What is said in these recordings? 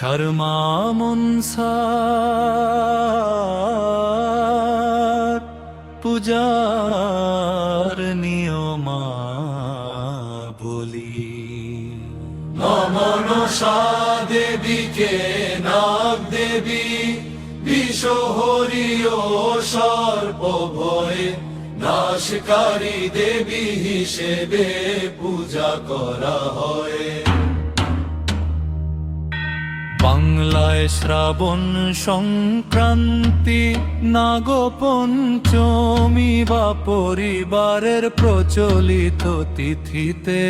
শর্মা মনসার পূজার নিয়মা বলি। মনসা দেবীকে নাগ দেবী বিষহরি ও সর্প ভয়ে নাশকারী দেবী হিসেবে পূজা করা হয়। বাংলায় শ্রাবণ সংক্রান্তি নাগপঞ্চমী বা পরিবারের প্রচলিত তিথিতে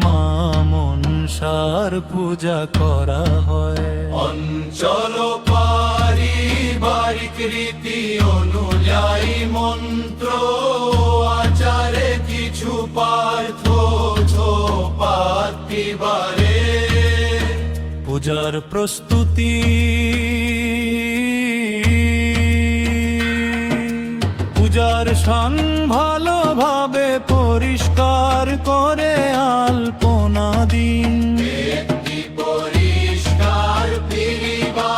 মা মনসার পূজা করা হয়। অঞ্চল পারিবারিক রীতি অনুযায়ী মন্ত্র আচারে কিছু পার্থবারে পূজার প্রস্তুতি পূজার স্থান ভালোভাবে পরিষ্কার করে আলপনা দিন। একটি পরিষ্কার পিঁড়ি বা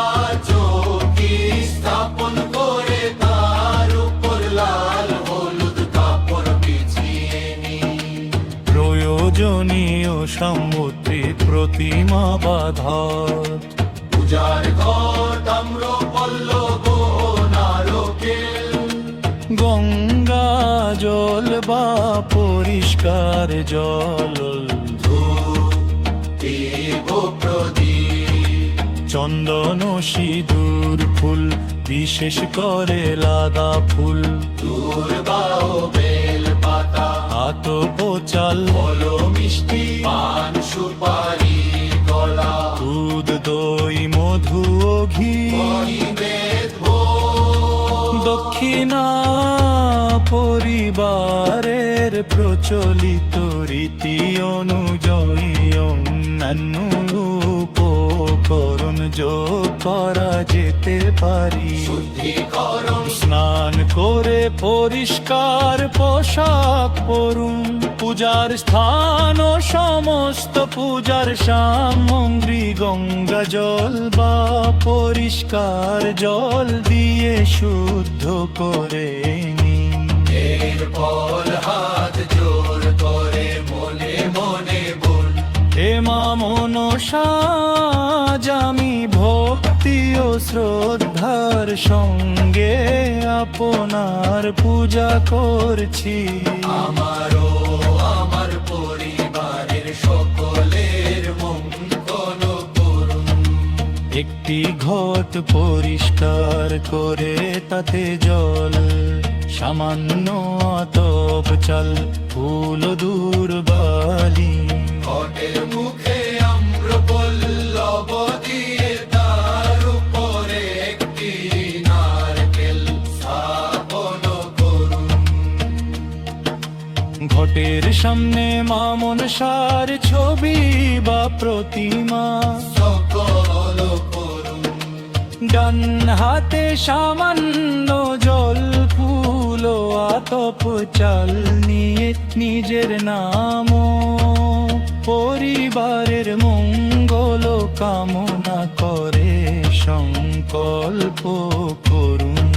চৌকি স্থাপন করে তার উপর লাল হলুদ কাপড় বিছিয়ে নিন। প্রয়োজনীয় সামুদ্রিক প্রতিমা বাঁধন। পূজার ঘর তাম্র পল্লব নারকেল গঙ্গা জল বা পরিষ্কার জল দেব প্রদীপ চন্দন সিঁদুর ফুল বিশেষ করে লাদা ফুল দূর্বা ও বেল পাতা আতপ চাল ফল মিষ্টি পান সুপারি কলা দুধ দই মধু ও ঘি দক্ষিণা পরিবারের প্রচলিত রীতি অনুযায়ী অন্যান্য উপকরণ যোগ করা যেতে পারে। শুদ্ধিকরণ স্নান করে পরিষ্কার পোশাক পরুন। পূজার স্থান ও সমস্ত পূজার সামগ্রী গঙ্গা জল বা পরিষ্কার জল দিয়ে শুদ্ধ করে নিন। এরপর হাত জোর করে মনে মনে বল হে মা মনসা আমি ভক্তি ও শ্রদ্ধার সঙ্গে আপনার পূজা করছি। আমারও আমার পরিবারের সকলের মঙ্গল করুন। একটি ঘট পরিষ্কার করে তাতে জল সামান্য আতপ চাল ফুল দূর্বালি ঘটের মুখে আম্র পল্লব দিয়ে তার উপরে একটি নারকেল স্থাপন করুন। ঘটের সামনে মা মনসার ছবি বা প্রতিমা সকল করুন। ডান হাতে সামান্য জল ফুল ও আতপ চাল নিয়ে নিজের নাম ও পরিবারের মঙ্গল কামনা করে সংকল্প করুন।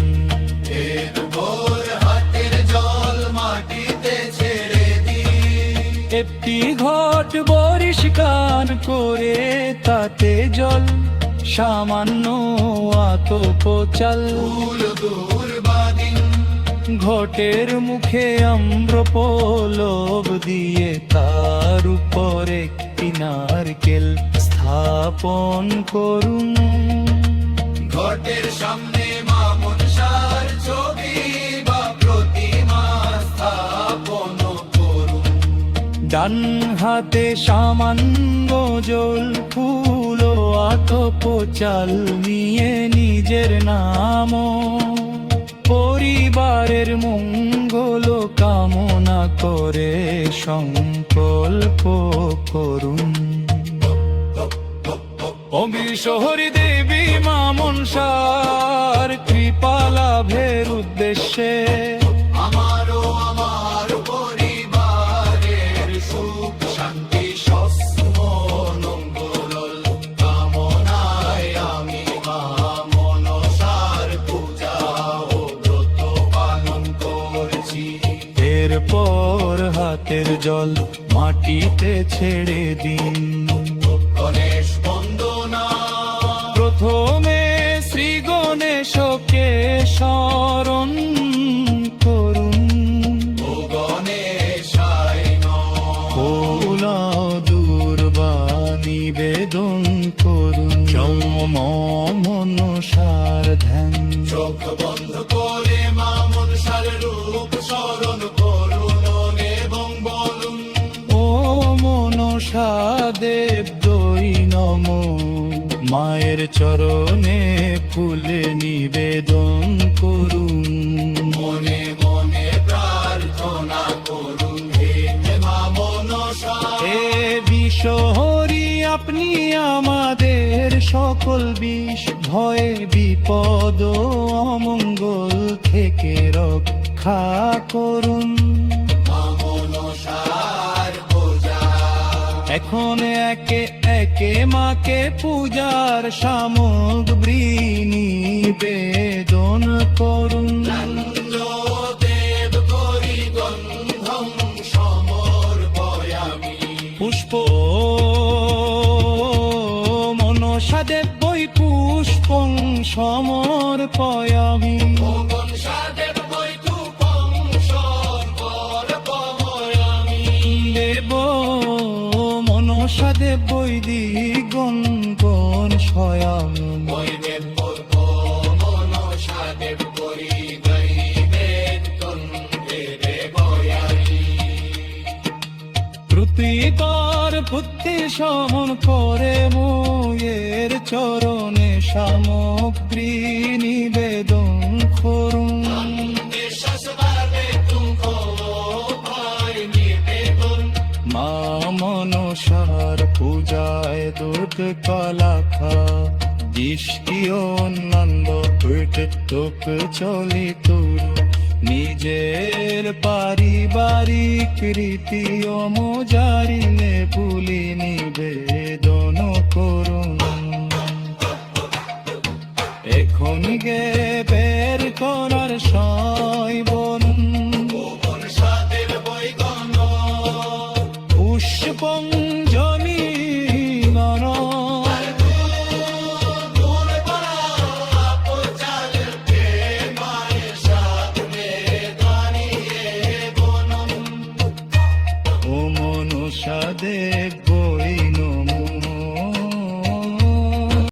এরপর হাতের জল মাটিতে ছেড়ে দিন। একটি ঘট পরিষ্কার করে তাতে জল সামান্য আতপ চাল ফুল দূর্বা দিন। ঘটের মুখে আম্র পল্লব দিয়ে তার উপর একটি নারকেল স্থাপন করুন। ঘটের সামনে মা মনসার ছবি বা প্রতিমা স্থাপন করুন। ডান হাতে সামান্য জল ফুল ও আতপ চাল নিয়ে নিজের নাম ও পরিবারের মঙ্গল কামনা করে সংকল্প করুন। অবিশহরী দেবী মা মনসার কৃপা লাভের উদ্দেশ্যে আমারও আমার পরিবারের সুখ শান্তি স্বস্মনঙ্গল কামনায় চোখের জল মাটিতে ছেড়ে দিন। গণেশ বন্দনা প্রথমে শ্রী গণেশকে স্মরণ করুন। ও গণেশায় নমঃ। ফুল দুর্বা নিবেদন করুন। মনসার ধ্যান চোখ বন্ধ করে মা মনসার রূপ স্মরণ করুন এবং বলুন ও মনসা দেব দই নম। মায়ের চরণে ফুলে নিবেদন করুন। মনে মনে প্রার্থনা করুন হে মা মনসা। হে বিশ্বহরি আপনি আমাদের সকল বিষ ভয়ে বিপদ অমঙ্গল থেকে রক্ষা করুন। মা মনসার পূজা এখন একে একে মাকে পূজার সামগ্রী নিবেদন করুন। দেব করি গন্ধম সমর্পয়ামি। পুষ্প মনসা দেব বই পুষ্পং সমর্পয়ামি। ও মনসা দেব বৈকুণ্ঠং সমর্পয়ামি। দেব মনসা দেব বই দিগঙ্গন স্বয়ং। ওই দেব পূর্ব মনসা দেব করি দৈবেদ কণ্ঠে দেবয়ামি। প্রতিবার বুদ্ধি সমন করে মোয়ের চরণে সামগ্রী নিবেদন করুন। মা মনসার পূজায় দুধ কলাখা দৃষ্টি অন্যান্য তোক চলি তোর। নিজের পারিবারিক রীতি অমজারিনে পুলি নিবেদন করুন। এখন গে বের কর